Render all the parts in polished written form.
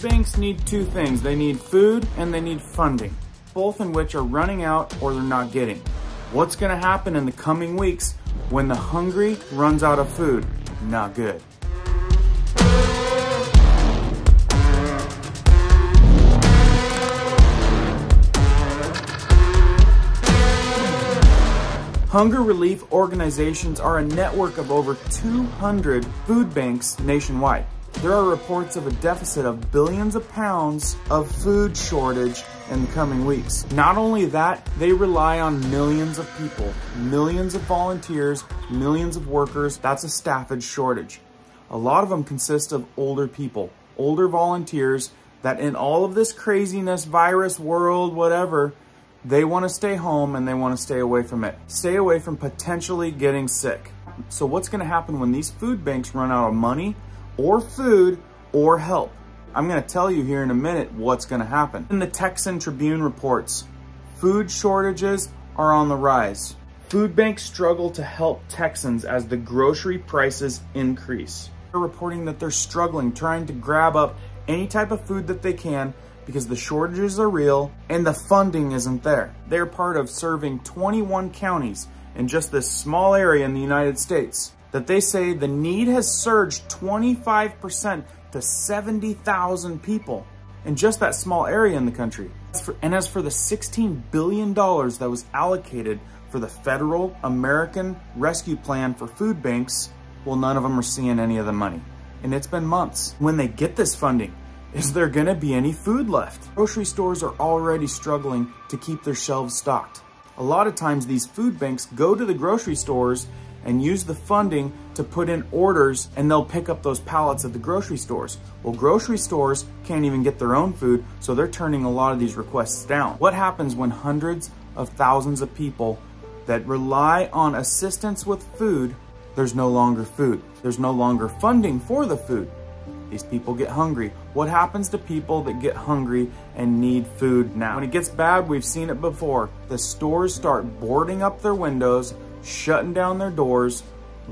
banks need two things. They need food and they need funding, both in which are running out or they're not getting. What's gonna happen in the coming weeks when the hungry runs out of food? Not good. Hunger relief organizations are a network of over 200 food banks nationwide. There are reports of a deficit of billions of pounds of food shortage in the coming weeks. Not only that, they rely on millions of people, millions of volunteers, millions of workers. That's a staffage shortage. A lot of them consist of older people, older volunteers that in all of this craziness, virus world, whatever, they want to stay home and they want to stay away from it. Stay away from potentially getting sick. So what's going to happen when these food banks run out of money or food or help? I'm going to tell you here in a minute what's going to happen. In the Texan Tribune reports, food shortages are on the rise. Food banks struggle to help Texans as the grocery prices increase. They're reporting that they're struggling, trying to grab up any type of food that they can because the shortages are real and the funding isn't there. They're part of serving 21 counties in just this small area in the United States that they say the need has surged 25% to 70,000 people in just that small area in the country. And as for the $16 billion that was allocated for the federal American Rescue Plan for food banks, well, none of them are seeing any of the money. And it's been months. When they get this funding, is there gonna be any food left? Grocery stores are already struggling to keep their shelves stocked. A lot of times these food banks go to the grocery stores and use the funding to put in orders and they'll pick up those pallets at the grocery stores. Well, grocery stores can't even get their own food, so they're turning a lot of these requests down. What happens when hundreds of thousands of people that rely on assistance with food, there's no longer food. There's no longer funding for the food. These people get hungry. What happens to people that get hungry and need food now? When it gets bad, we've seen it before. The stores start boarding up their windows, shutting down their doors,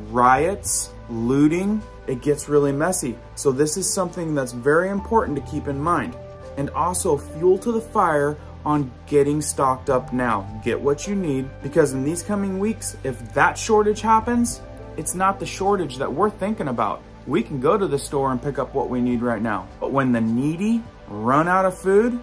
riots, looting. It gets really messy. So this is something that's very important to keep in mind. And also fuel to the fire on getting stocked up now. Get what you need, because in these coming weeks, if that shortage happens, it's not the shortage that we're thinking about. We can go to the store and pick up what we need right now. But when the needy run out of food,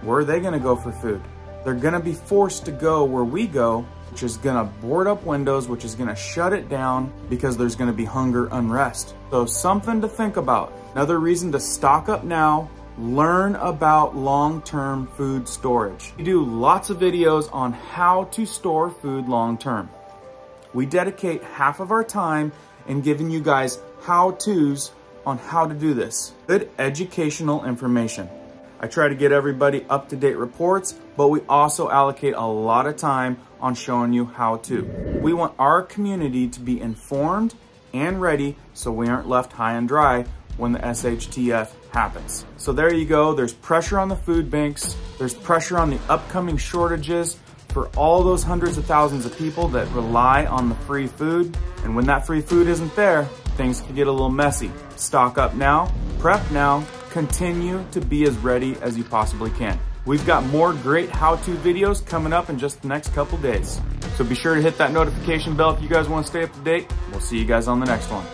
where are they gonna go for food? They're gonna be forced to go where we go, which is gonna board up windows, which is gonna shut it down because there's gonna be hunger unrest. So something to think about. Another reason to stock up now, learn about long-term food storage. We do lots of videos on how to store food long-term. We dedicate half of our time in giving you guys how-tos on how to do this. Good educational information. I try to get everybody up-to-date reports, but we also allocate a lot of time on showing you how to. We want our community to be informed and ready so we aren't left high and dry when the SHTF happens. So there you go. There's pressure on the food banks. There's pressure on the upcoming shortages for all those hundreds of thousands of people that rely on the free food. And when that free food isn't there, things can get a little messy. Stock up now, prep now, continue to be as ready as you possibly can. We've got more great how-to videos coming up in just the next couple days. So be sure to hit that notification bell if you guys want to stay up to date. We'll see you guys on the next one.